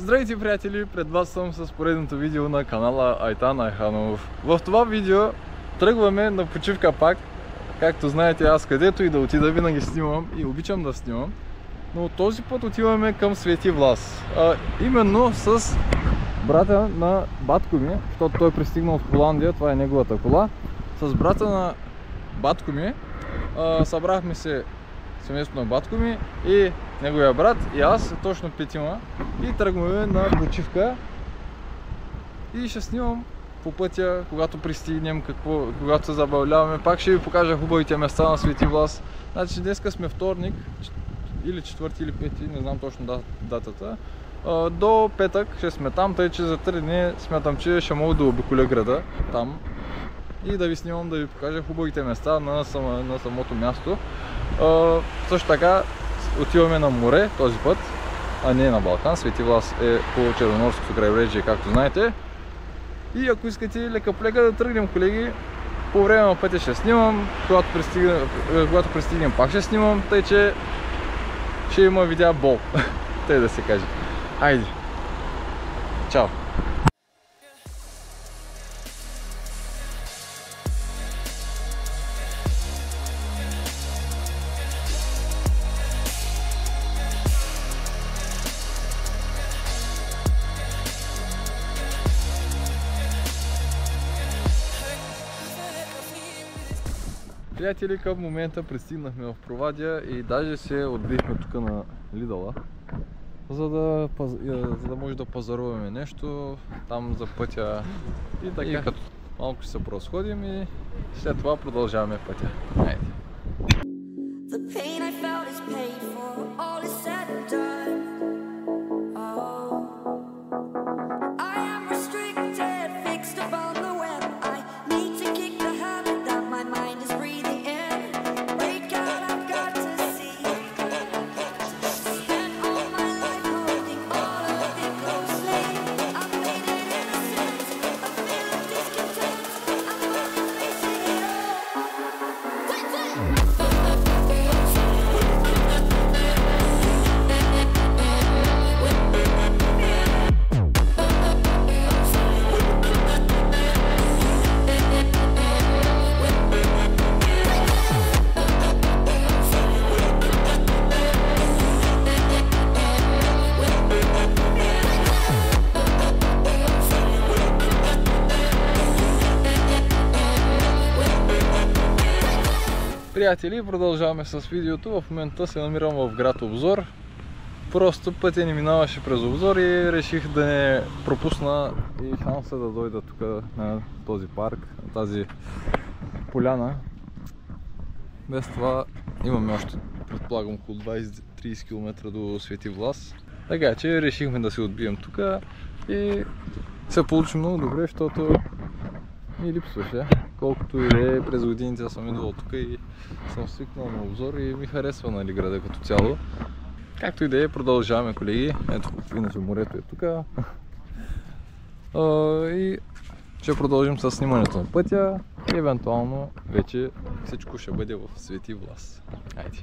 Здравейте, приятели! Пред вас съм с поредното видео на канала Айтан Айханов. В това видео тръгваме на почивка пак. Както знаете, аз където и да отида винаги снимам и обичам да снимам. Но този път отиваме към Свети Влас. Именно с брата на батко ми, защото той пристигнал в Холандия, това е неговата кола. С брата на батко ми събрахме се семейството на батко ми и неговия брат и аз, точно петима, и тръгваме на почивка и ще снимам по пътя, когато пристигнем, когато се забавляваме. Пак ще ви покажа хубавите места на Свети Влас. Значи днеска сме вторник, или четвърти или пети, не знам точно датата. До петък ще сме там, тъй че за 3 дни смятам, че ще мога да обиколя града там и да ви снимам, да ви покажа хубавите места на самото място. Също така отиваме на море този път, а не на Балкан. Свети Влас е по Черноморското крайбрежие, както знаете. И ако искате лека по лека да тръгнем, колеги, по време на пътя ще снимам, когато пристигнем пак ще снимам, тъй че ще има видео бол, тъй да се каже. Хайде! Чао! Приятели, към момента пристигнахме в Провадия и даже се отбихме тук на Лидъла, за да може да пазаруваме нещо там за пътя и така. И като малко ще се просходим и след това продължаваме пътя. Хайде! Приятели, продължаваме с видеото. В момента се намирам в град Обзор. Просто пътя ни минаваше през Обзор и реших да не пропусна и шанса да дойда тук на този парк, на тази поляна. Без това имаме още, предполагам, около 20-30 км до Свети Влас. Така че решихме да се отбием тук и се получи много добре, защото ми липсваше. Колкото и да е, през годините съм идвал тук и съм свикнал на Обзор и ми харесва, нали, града като цяло. Както и да е, продължаваме, колеги. Ето, иначе морето е тук. И ще продължим с снимането на пътя и евентуално вече всичко ще бъде в Свети Влас. Айде!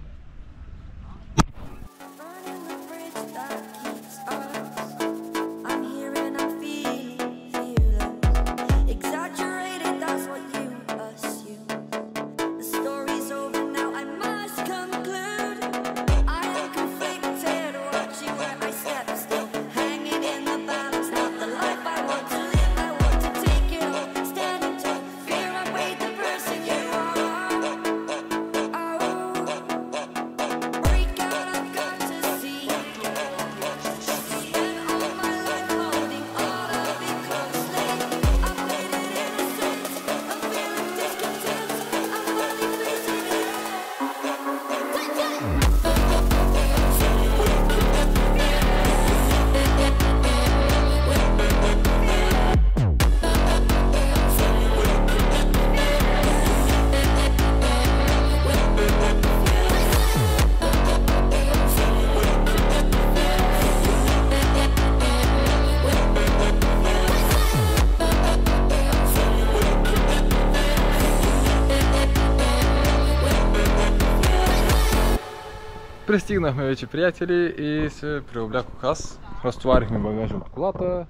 Пристигнахме вече, приятели, и се преоблякох аз. разтоварихме багажа от колата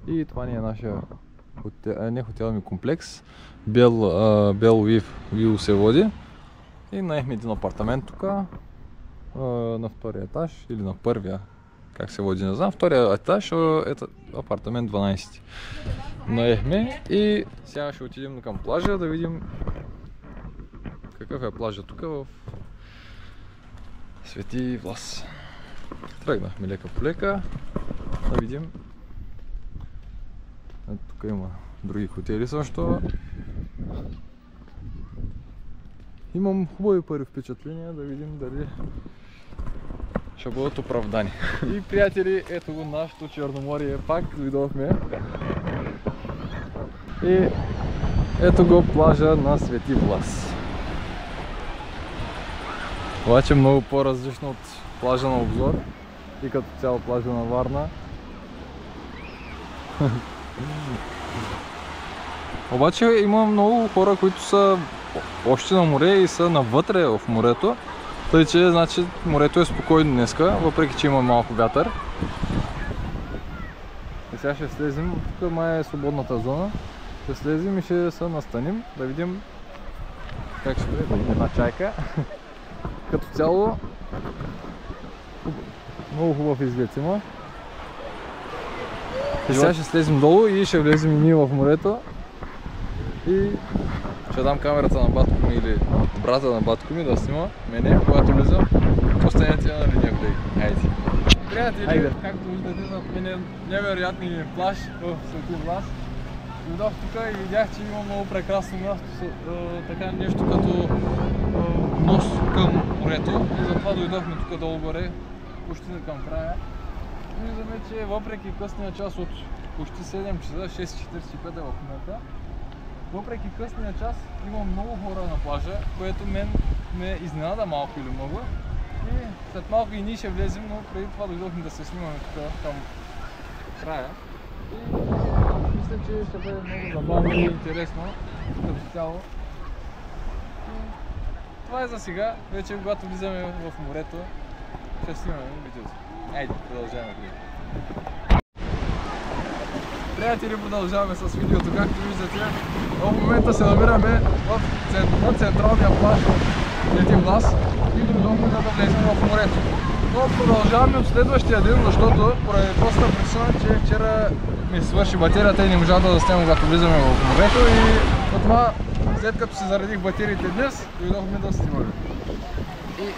и това ни е нашия хотел ми комплекс. Бел Вил се води. И наехме един апартамент тук на втория етаж или на първия, как се води, не знам. Втория етаж е апартамент 12. Наехме и сега ще отидем към плажа да видим какъв е плажа тук в Свети Влас. Тръгнахме лека по лека да видим. Тук има други хотели също. Имам хубави първи впечатления, да видим дали ще бъдат оправдани. И приятели, ето го нашето Черноморие, пак дойдохме. И ето го плажа на Свети Влас. Обаче много по-различно от плажа на Обзор и като цяло плажа на Варна. Обаче има много хора, които са още на море и са навътре в морето. Тъй че, значи, морето е спокойно днеска, въпреки че има малко вятър. И сега ще слезем, тук май е свободната зона. Ще слезем и ще се настаним, да видим как ще бъде една чайка. Като цяло, много хубав изглед има. И сега ще слезем долу и ще влезем и ние в морето. И ще дам камерата на батко ми или брата на батко ми да снима мене, когато влизам. Останете на линия влег. Хайде! Приятели, както виждате зад мен е невероятният плаж в Свети Влас. Дойдох тук и видях, че има много прекрасно място, така нещо като нос към морето. И затова дойдохме тук долу горе, почти към края. Виждаме, че въпреки късния час от почти 7 часа, 6:45 е в момента, въпреки късния час има много хора на плажа, което мен ме изненада малко или много. И след малко и ние ще влезем, но преди това дойдохме да се снимаме тук към края. И мисля, че ще бъде много забавно и интересно като цяло. И това е за сега. Вече когато влизаме в морето, ще снимаме видеото. Айде, продължаваме. Приятели, продължаваме с видеото. Както виждате, в момента се намираме на централния плаж в Свети Влас и дойдохме да влезем в морето. Но продължаваме от следващия ден, защото поради простата причина, че вчера ми свърши батерията и не можах да заснемам, когато влизаме в морето, и затова, след като се заредих батериите днес, дойдохме да снимаме.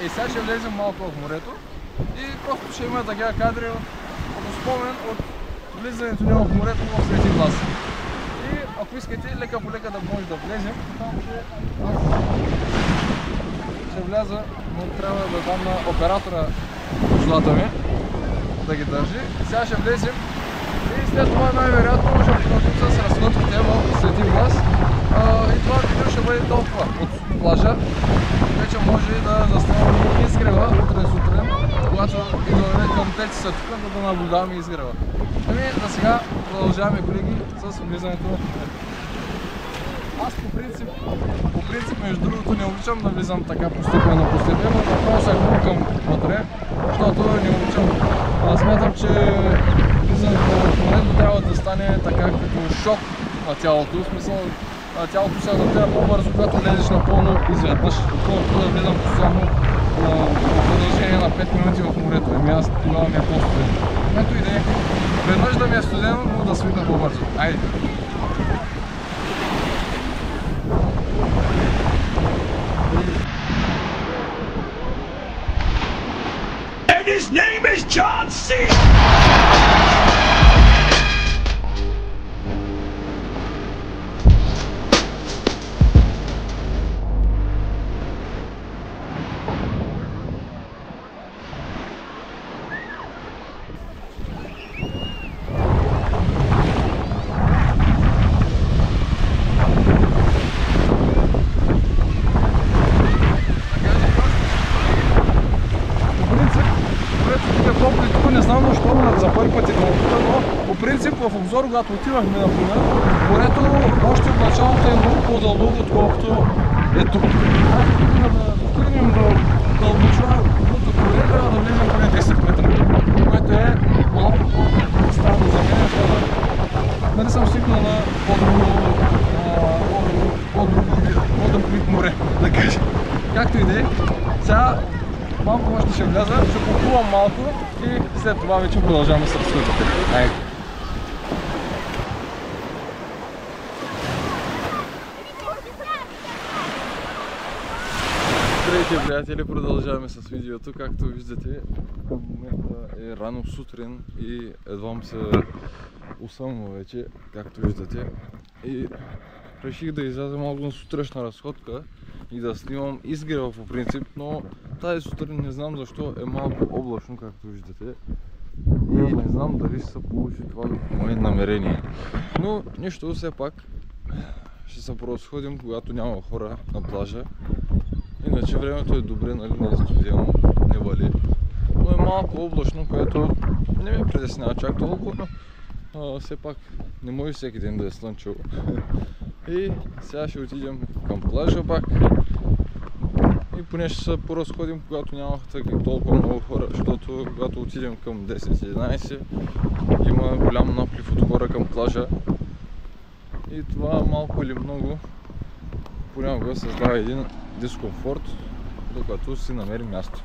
И сега ще влезем малко в морето и просто ще има такива кадри от спомен от влизането ни в морето в Свети Влас. И ако искате лека по лека да може да влезем, там ще вляза, но трябва да дам на оператора козлата ми да ги държи. Сега ще влезем и след това най-вероятно ще продължим с разходките в Свети Влас. И това видео ще бъде толкова от плажа. Вече може да заснемем изгрева утре сутрин, когато идваме към теци тук, да наблюдаваме изгрева. Ами за сега продължаваме, колеги, с влизането в морето. Аз по принцип, между другото, не обичам да влизам така постепенно, но направо се към вътре, защото не обичам. Аз смятам, че влизането в морето трябва да стане така като шок на тялото. В смисъл, тялото се адаптира по-бързо, когато влезеш напълно изведнъж, отколкото да влизам постоянно в продължение на 5 минути в морето. Ами аз тогава ми е по-студено. Ето и да е. Веднъж да ми е студено, но да свикна по-бързо. Айде! And his name is John C. Не знам защо за първи път е толкова, но по принцип в Обзор, когато отивахме например, морето още от началото е много по-дълбоко, отколкото е тук. Да стигнем до дълбочина до море, трябва да влезем поне 10 метра, което е малко по-странно за мен, защото нали съм свикнал на по-друг вид море, да кажа. Както и да е, сега малко още ще вляза, ще поплувам малко и след това вече продължаваме с разходите. Айде! Здравейте, приятели, продължаваме с видеото. Както виждате, към момента е рано сутрин и едвам се усъмва вече, както виждате. И реших да изляза малко на сутрешна разходка и да снимам изгрева по принцип, но тази сутрин не знам защо е малко облачно, както виждате. И не знам дали ще се получи това мое намерение. Но нищо, все пак ще се поразходим, когато няма хора на плажа. Иначе времето е добре, нали, не е студено, не вали. Но е малко облачно, което не ме притеснява чак толкова, но все пак не може всеки ден да е слънчево. И сега ще отидем към плажа пак. И поне ще се поразходим, когато няма толкова много хора, защото когато отидем към 10-11 има голям наплив от хора към плажа. И това малко или много понякога създава един дискомфорт, докато си намерим място,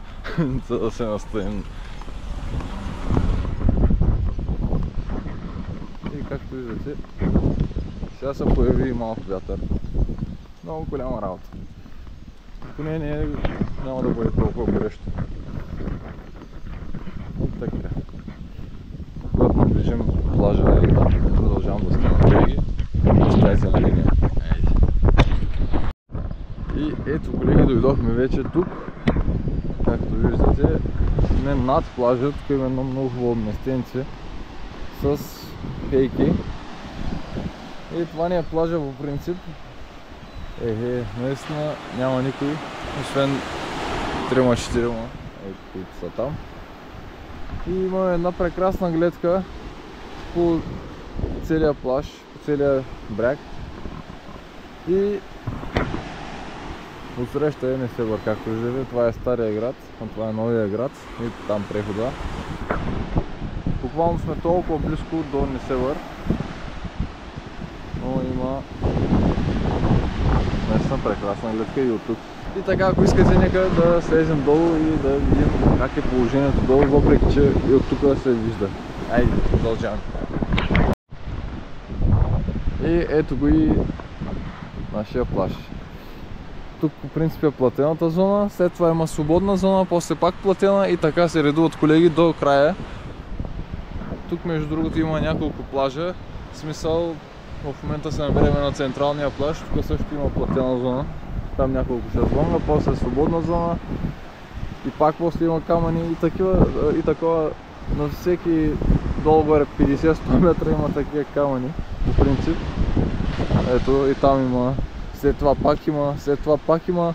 за да се настанем. И както виждате, сега се появи и малко вятър. Много голяма работа. Поне няма да бъде толкова горещо. И така. Когато наближим плажа и продължавам да снимам колеги, оставайте на линия. И ето, колеги, дойдохме вече тук. Както виждате, сме над плажа. Тук има едно много хубаво местенце с пейки. И това ни е плажа по принцип. Наистина няма никой, освен 3-4, които са там. И имаме една прекрасна гледка по целия плаж, по целия бряг. И отсреща е Несебър, както виждате. Това е стария град, а това е новия град и там прехода. Буквално сме толкова близко до Несебър, но има наистина прекрасна гледка и от тук. И така, ако искате, нека да слезем долу и да видим как е положението долу, въпреки че и от тук се вижда. Айде, продължаваме. И ето го и нашия плаж. Тук по принцип е платената зона, след това има свободна зона, после пак платена и така се редуват колеги до края. Тук между другото има няколко плажа, в смисъл в момента се намираме на централния плаж, тук също има платена зона, там няколко шезлонга, после свободна зона и пак после има камъни и такова на всеки долу-горе 50-100 метра има такива камъни по принцип. Ето и там има. След това пак има, след това пак има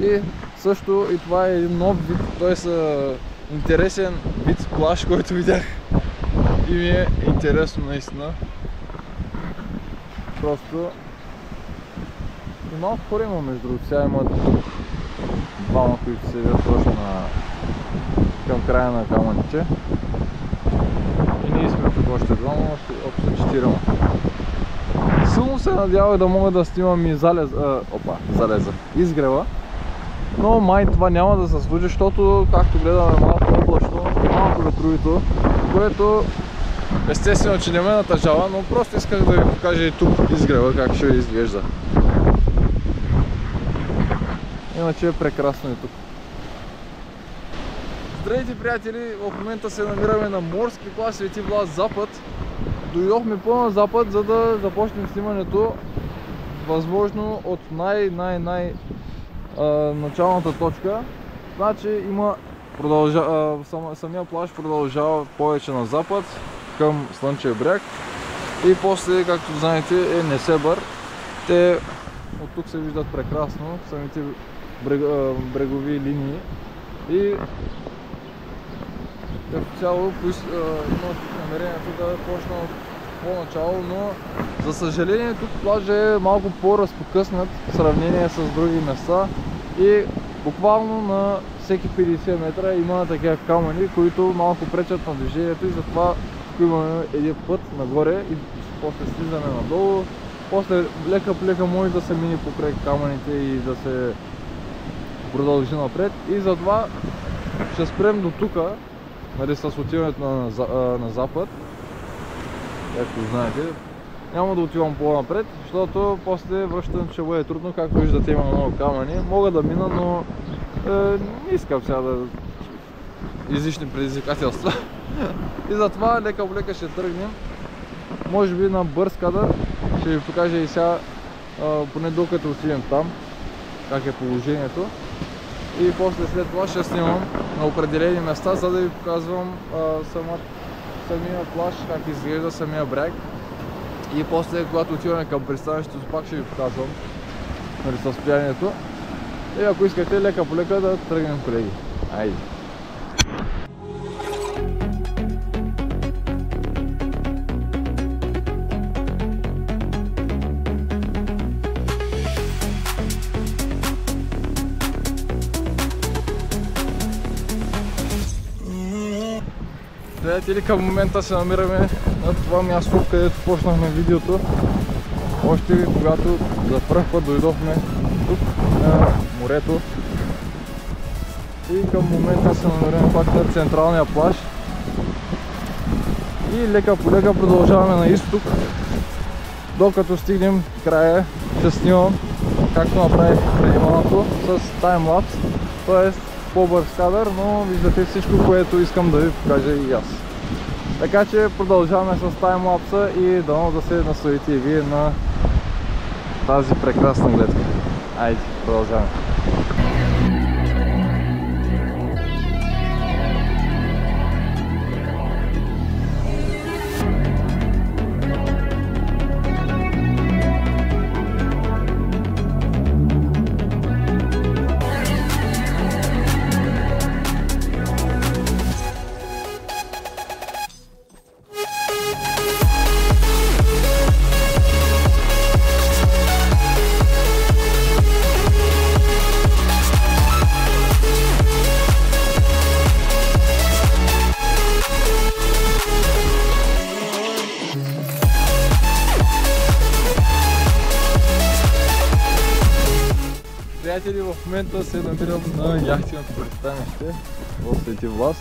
и също и това е един нов вид, т.е. интересен вид плаж, който видях и ми е интересно наистина. Просто и малко хора има между другото, сега има тук двама, които седят точно към края на камъните и ние сме тук още двама, общо 4. Силно се надявах да мога да снимам и изгрева, но май това няма да се случи, защото както гледаме малко облачно, малко ветровито, което естествено, че не ме натъжава, но просто исках да ви покажа и тук изгрева как ще изглежда. Иначе е прекрасно и тук. Здравейте, приятели! В момента се намираме на морски плаж Свети Влас Запад. Дойдохме по-на запад, за да започнем снимането възможно от началната точка. Значи има самия плаж продължава повече на запад към Слънчев бряг и после, както знаете, е Несебър. Те от тук се виждат прекрасно самите брегови линии и като цяло има намерението да почна от по-начало, но за съжаление тук плажа е малко по-разпокъснат в сравнение с други места и Буквално на всеки 50 метра има такива камъни, които малко пречат на движението и затова имаме един път нагоре и после слизане надолу. После лека по лека може да се мине покрай камъните и да се продължи напред. И затова ще спрем до тука, нали, с отиването на запад. Както знаете, няма да отивам по-напред, защото после връщането ще бъде трудно. Както виждате, има много камъни. Мога да мина, но не искам сега да излишни предизвикателства. И затова лека по лека ще тръгнем. Може би на бърз кадър ще ви покажа и сега, поне докато отидем там, как е положението. И после след това ще снимам на определени места, за да ви показвам самия плаж, как изглежда самия бряг. И после, когато отиваме към пристанището, пак ще ви показвам, нали, състоянието. И ако искате лека по лека да тръгнем, колеги. Айде! Приятели, към момента се намираме на това място, където почнахме видеото. Още когато за пръв път дойдохме тук на морето. И към момента се намираме пак на централния плаж. И лека по лека продължаваме на изток. Докато стигнем края, ще снимам, както направих преди малко, с таймлапс. Т.е. по-бърз кадър, но виждате всичко, което искам да ви покажа и аз. Така че продължаваме с таймлапса и дано да се насладите и вие на тази прекрасна гледка. Айде, продължаваме. Приятели, в момента се намирам на яхтеното пристанище в Свети Влас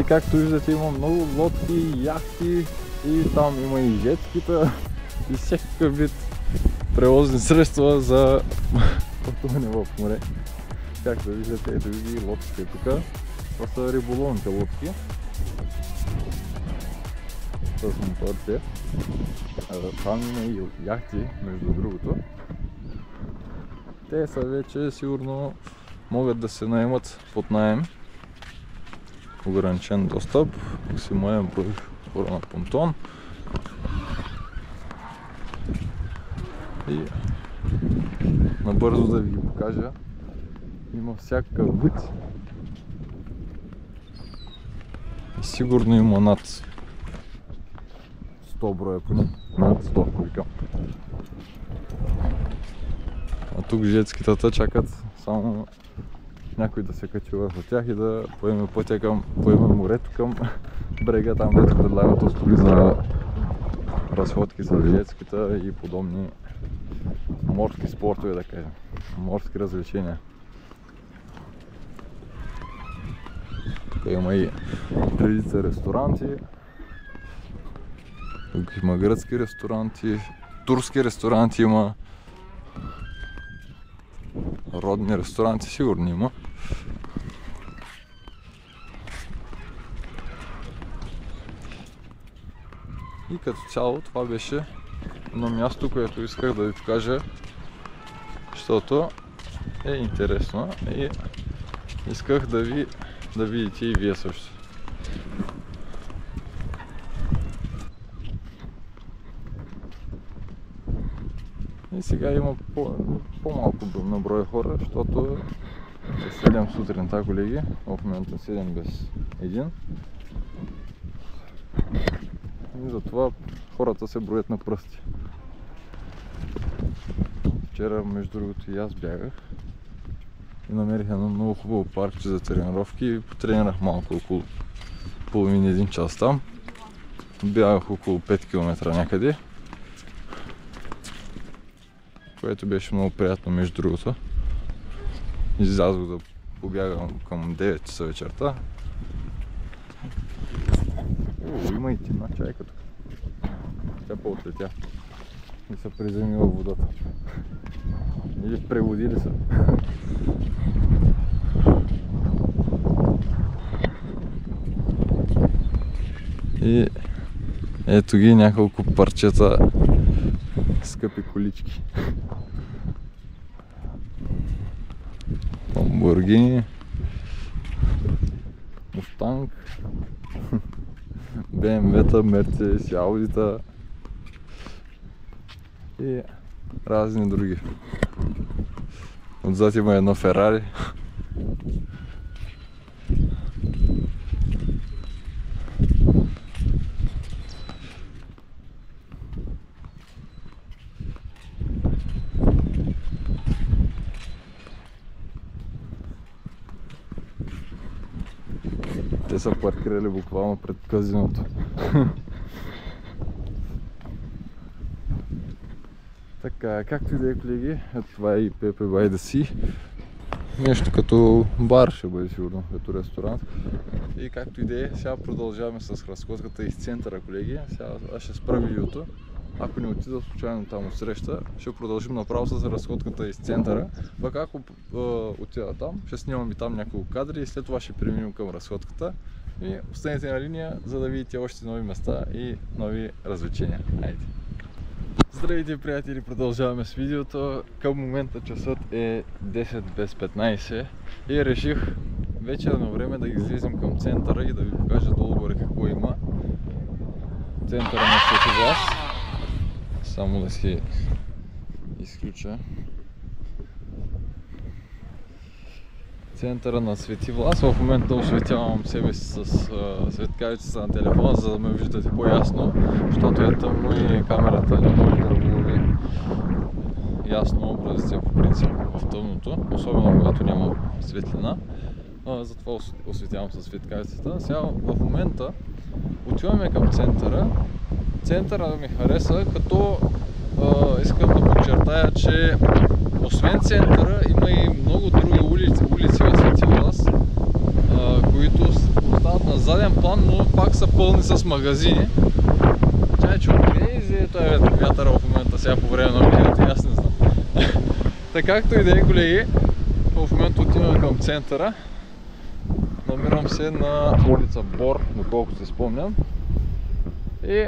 и както виждате има много лодки, яхти и там има и жетскита и всякакъв вид превозни средства за пътуване в море. Както виждате, ето ви лодките тук. Това са риболовните лодки с моторите. Там има и яхти, между другото. Те са вече сигурно могат да се наемат под наем. Ограничен достъп, максимален брой хора на понтон. И набързо да ви ги покажа. Има всякакъв вид. И сигурно има над 100 броя поне. Над 100 викам. А тук жетскитата чакат само някой да се качи върху тях и да поеме пътя към морето, към брега, там дето предлагат услуги за разходки с жетскита и подобни морски спортове, да кажем, морски развлечения. Тук има и редица ресторанти, тук има гръцки ресторанти, турски ресторанти има. Родни ресторанти сигурно има. И като цяло това беше едно място, което исках да ви покажа, защото е интересно и исках да видите и вие също. И сега има по-малко на брой хора, защото е 7 сутринта, колеги. В момента 7 без 1. И затова хората се броят на пръсти. Вчера, между другото, и аз бягах. и намерих едно много хубаво паркче за тренировки и потренирах малко, около половин-един час там. Бягах около 5 км някъде, което беше много приятно между другото. Излязох да побягам към 9 часа вечерта. Има и тимна чайка тук. Тя по-отлетя и се приземила в водата. Или преводили са. И ето ги няколко парчета скъпи колички. Ламборгини, Мустанг, БМВ-та, Мерцедес, Аудита и разни други. Отзад има едно Ферари. Те са паркирали буквално пред казиното. Така, както и да е, колеги, това е и Pepe by the Sea. Нещо като бар ще бъде сигурно, като ресторант. И както и да е, сега продължаваме с разходката из центъра, колеги. Сега аз ще спра видеото. Ако не отида случайно там от среща, ще продължим направо с разходката из центъра. Пък ако отида там, ще снимам и там няколко кадри и след това ще преминем към разходката. И останете на линия, за да видите още нови места и нови развлечения. Айде! Здравейте, приятели, продължаваме с видеото. Към момента часът е 10 без 15 и реших вечерно време да излезем към центъра и да ви покажа долу-горе какво има. Центъра на Свети Влас. Само да си изключа. Центъра на Свети Влас. В момента осветявам себе си с светкавицата на телефона, за да ме виждате по-ясно, защото е тъмно и камерата не може да лови ясно образите по принцип в тъмното, особено когато няма светлина. Затова осветявам с светкавицата. Сега в момента отиваме към центъра. Центъра ми хареса, като искам да подчертая, че освен центъра има и много други улици в Свети Влас, които остават на заден план, но пак са пълни с магазини. Чай, че откъде изе този вятъра в момента сега по време на видеото, аз не знам. Така както и да е, колеги, в момента отиваме към центъра. Намирам се на улица Бор, доколкото се спомням. И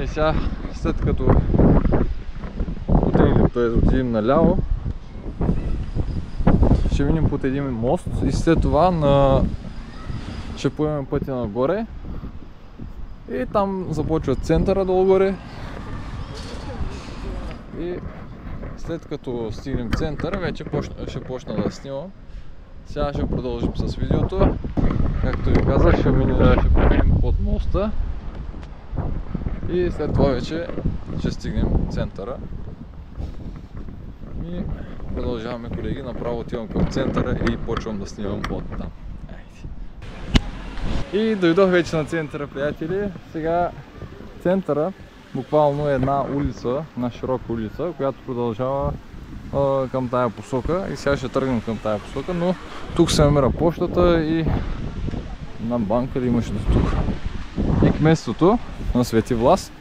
сега, след като отидем наляво, ще минем под един мост и след това ще поемем пътя нагоре и там започва центъра долу-горе. И след като стигнем центъра, вече ще почна да снимам. Сега ще продължим с видеото. Както ви казах, ще поемем под моста и след това вече ще стигнем центъра. И продължаваме, колеги, направо отивам към центъра и почвам да снимам от там. И дойдох вече на центъра, приятели. Сега центъра буквално е една улица, една широка улица, която продължава към тая посока и сега ще тръгнем към тая посока, но тук се намира почтата и една банка ли имаше до тук. И кметството на Свети Влас.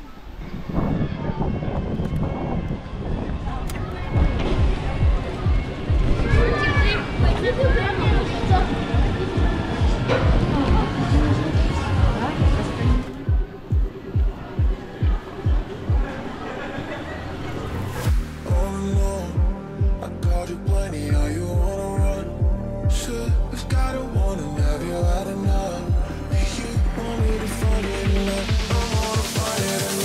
Fight it.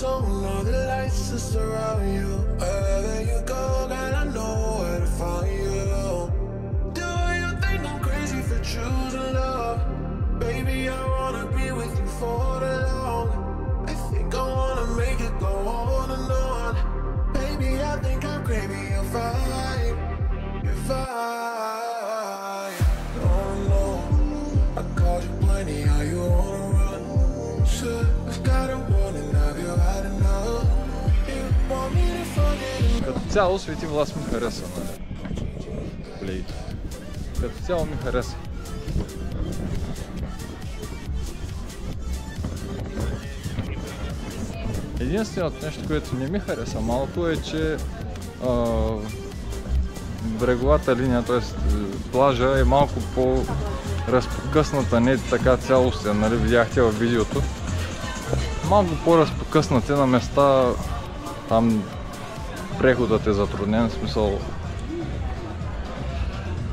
zone, all the lights that surround you. Wherever you go, girl, I know where to find you. Do you think I'm crazy for choosing love? Baby, I wanna be with you for the long. I think I wanna make it go on and on. Baby, I think I'm crazy, you're fine, you're fine. Oh no, I called you plenty, how you wanna run? Sure, I've got a warning, have you had enough? You want me to forget? Като цяло Свети Влас ми хареса, нали? Плейто. Като цяло ми хареса. Единственото нещо, което не ми хареса малко е, че бреговата линия, т.е. плажа е малко по-разпокъсната, не така цялостен, нали, видяхте във видеото. Малко по-разпокъснат е на места, там преходът е затруднен, в смисъл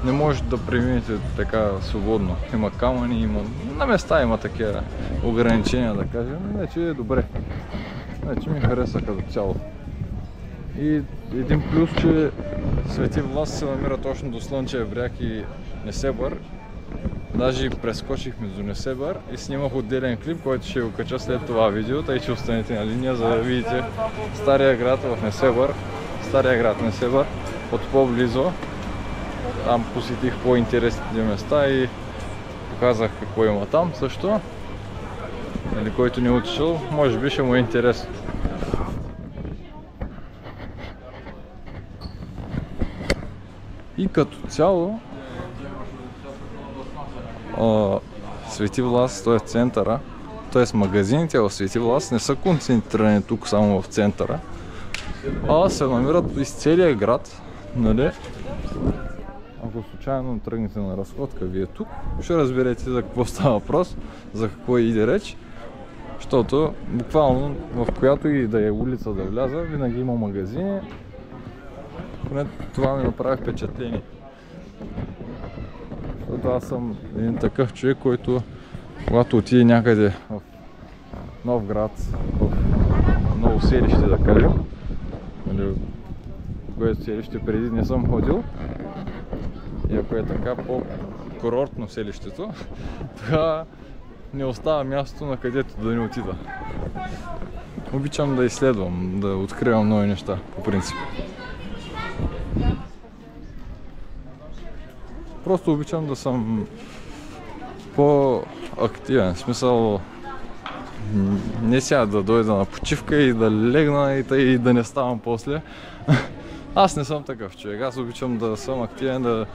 не може да преминете така свободно. Има камъни, има... на места има такива ограничения, да кажем, иначе е добре. Иначе ми хареса като цяло. И един плюс, че Свети Влас се намира точно до Слънчев бряг и Несебър. Даже прескочихме до Несебър и снимах отделен клип, който ще го кача след това видео, тъй че останете на линия, за да видите стария град в Несебър. Стария град Несебър от по-близо. Там посетих по-интересните места и показах какво има там също. Или който не е отишъл, може би ще му е интересно. И като цяло Свети Влас, т.е. центъра, т.е. магазините в Свети Влас не са концентрирани тук само в центъра, а се намират из целия град, нали? Ако случайно тръгнете на разходка вие тук, ще разберете за какво става въпрос, за какво иде реч, защото буквално в която и да е улица да вляза, винаги има магазини. Поне това ми направи впечатление. Защото аз съм един такъв човек, който когато отиде някъде в нов град, в ново селище, да кажем, или в което селище преди не съм ходил, и ако е така по-курортно селището, тогава не остава място на където да не отида. Обичам да изследвам, да откривам нови неща, по принцип. Просто обичам да съм по-активен, в смисъл не сега да дойда на почивка и да легна и да не ставам после. Аз не съм такъв човек, аз обичам да съм активен,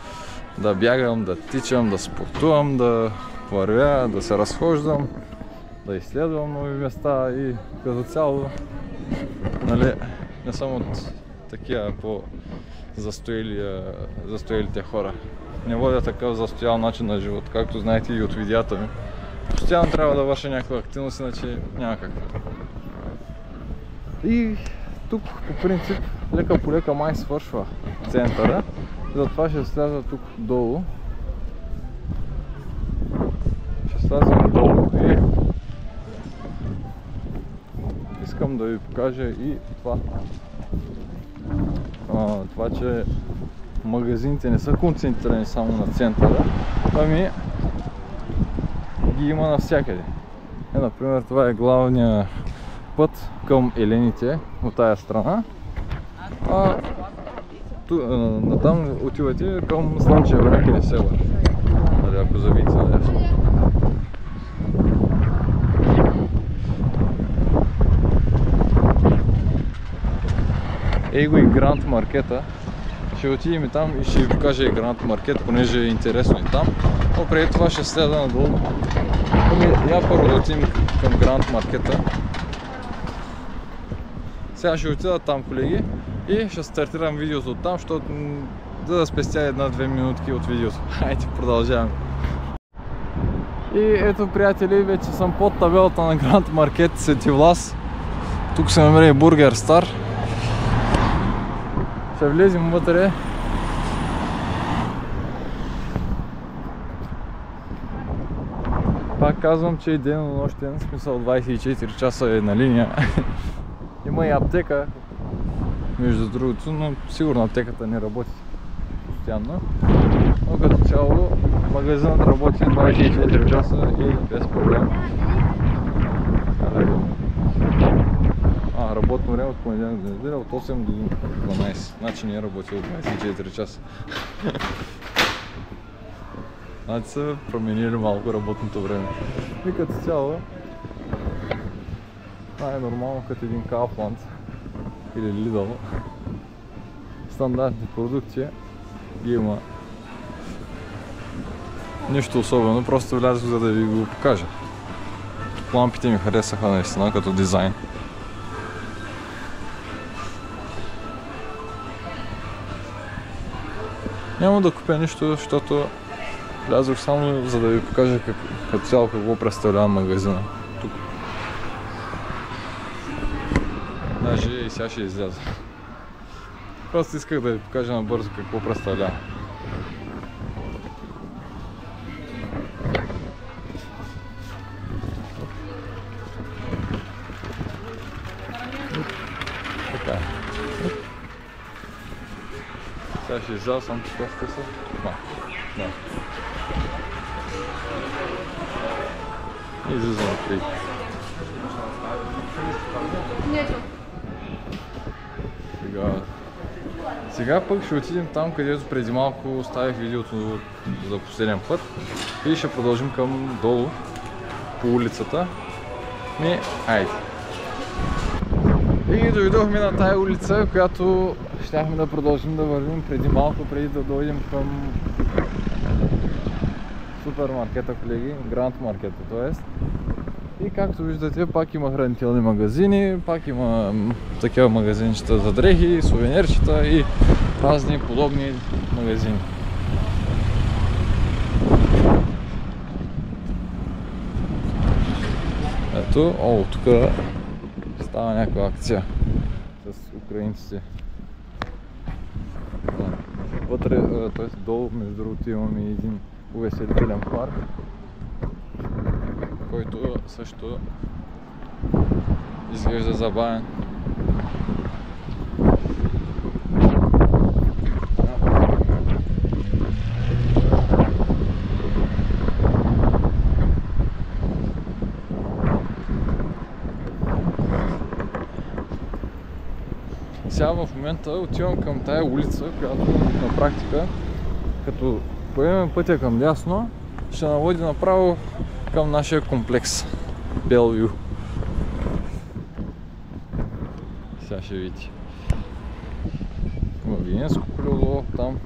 да бягам, да тичам, да спортувам, да вървя, да се разхождам, да изследвам нови места и като цяло, нали, не съм от такива по-застоелите хора. Не водя такъв застоял начин на живот, както знаете и от видеята ми. Постоянно трябва да върша някаква активност, иначе няма как. И тук по принцип лека по лека май свършва центъра, затова ще сляза тук долу. Ще слязам долу и искам да ви покажа и това. Това, че магазините не са концентрирани само на центъра, ами ги има навсякъде. Например, това е главният път към Елените от тая страна, а натам отивате към Слънчев бряг и Несебър, ако завидите надясно. Ей го и Гранд Маркета. Ще отидем и там и ще ви покажа и Гранд Маркет, понеже е интересно и там. Но преди това ще следа надолу. Я първо да отидем към Гранд Маркета. Сега ще отида там, колеги, и ще стартирам видеото от там, защото да спестя една-две минутки от видеото. Хайде, продължаваме. И ето, приятели, вече съм под табелата на Гранд Маркет Свети Влас. Тук се намира и Бургер Стар. Ще влезем вътре. Пак казвам, че е денонощен, в смисъл 24 часа е на линия. Има и аптека, между другото, но сигурно аптеката не работи постоянно. Но като цяло магазинът работи 24 часа и без проблем. Работно време от понеделник до неделя от 8 до 12. Значи не е работил 24 часа. Значи са променили малко работното време. И като цяло е нормално като един Kaufland или Lidl. Стандартни продукти ги има. Нищо особено, просто влязох за да ви го покажа. Лампите ми харесаха наистина като дизайн. Няма да купя нищо, защото влязох само за да ви покажа като цяло какво представлява магазина тук. Даже и сега ще изляза. Просто исках да ви покажа набързо какво представлява. Така. Сега ще изляза, само така сте са. Да. И излизам при. Сега пък ще отидем там, където преди малко оставих видеото за последен път и ще продължим към долу по улицата. Айде! И дойдохме на тая улица, която щяхме да продължим да вървим преди малко, преди да дойдем към супермаркета, колеги, Гранд маркета, т.е. И както виждате, пак има хранителни магазини, пак има такива магазинчета за дрехи, сувенирчета и разни подобни магазини. Ето, тук става някаква акция с украинците. Вътре, т.е. долу, между другото, имаме един увеселителен парк, който също изглежда забавен. Сега в момента отивам към тая улица, която на практика, като поемем пътя към дясно, ще наводи направо към нашия комплекс Белвю. Сега ще видите. Има виненско колело там.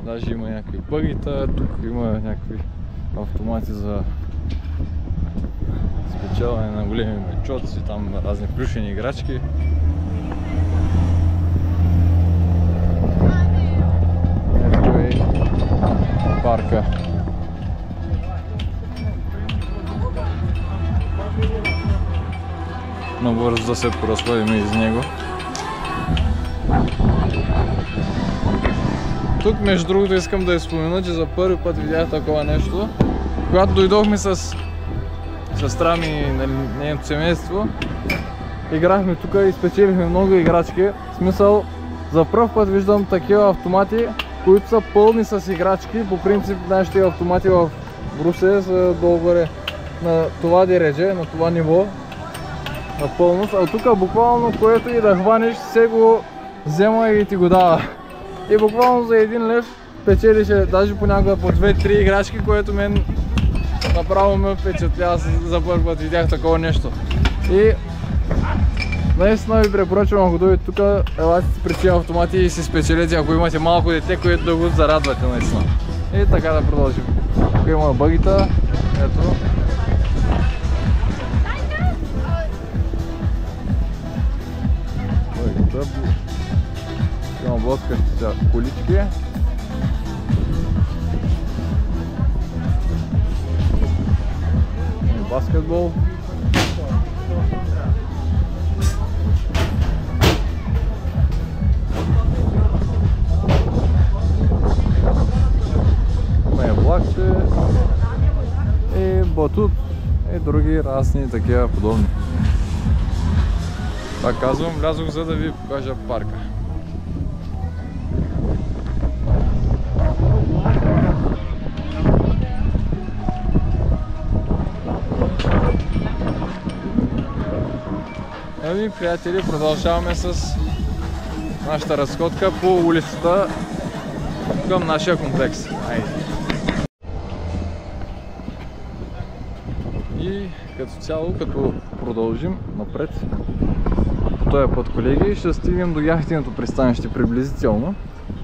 Даже има някакви бъгита, тук има някакви автомати за спечелване на големи мечоци, там разни плюшени играчки. Ето и парка. Набързо да се поразходим из него. Тук между другото искам да изпомена, че за първи път видях такова нещо. Когато дойдохме с сестра ми и нейното семейство, играхме тук и спечелихме много играчки. В смисъл, за пръв път виждам такива автомати, които са пълни с играчки. По принцип нашите автомати в Русе са долу-горе на това дередже, на това ниво на пълност. А тук буквално което и да хванеш, се го взема и ти го дава. И буквално за 1 лев печелише даже понякога по 2-3 играчки, което мен направо ме впечатля. За първи път видях такова нещо. И наистина ви препоръчвам, ако дойдете тук, елате си при тези автомати и си спечелете, ако имате малко дете, което да го зарадвате наистина. И така да продължим. Тук има бъгита, ето. Бъгита. Има блъскащи колички. Баскетбол. Има влакче и батут и други разни такива подобни. Пак казвам, влязох за да ви покажа парка. Ами, приятели, продължаваме с нашата разходка по улицата към нашия комплекс. Айде! И като цяло, като продължим напред по този път, колеги, ще стигнем до яхтеното пристанище приблизително.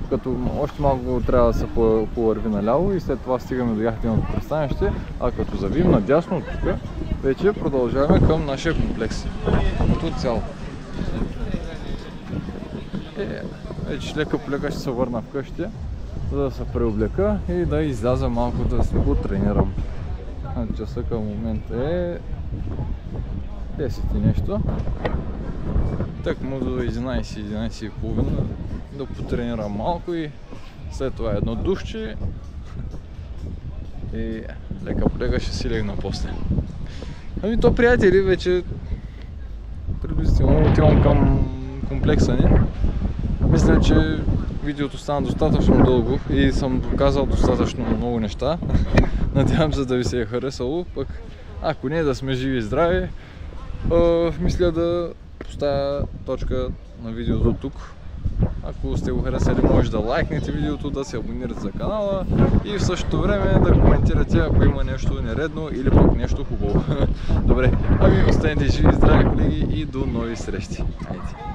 Като още малко трябва да се повърви наляво и след това стигаме до яхтеното пристанище, а като завием надясно от тук, вече продължаваме към нашия комплекс. Като цяло. Вече лека по лека ще се върна вкъщи, за да се преоблека и да изляза малко да се потренирам. Часа към момента е 10 и нещо. Так му до 11-11.30 да потренирам малко и след това едно душче и лека по лека ще си легна после. Ами то, приятели, вече приблизително отивам към комплекса ни. Мисля, че видеото стана достатъчно дълго и съм показал достатъчно много неща. Надявам се да ви се е харесало, пък ако не, да сме живи и здрави. Мисля да поставя точка на видеото тук. Ако сте го харесали, може да лайкнете видеото, да се абонирате за канала и в същото време да коментирате, ако има нещо нередно или пък нещо хубаво. Добре, ами останете живи и здрави, колеги, и до нови срещи. Айде!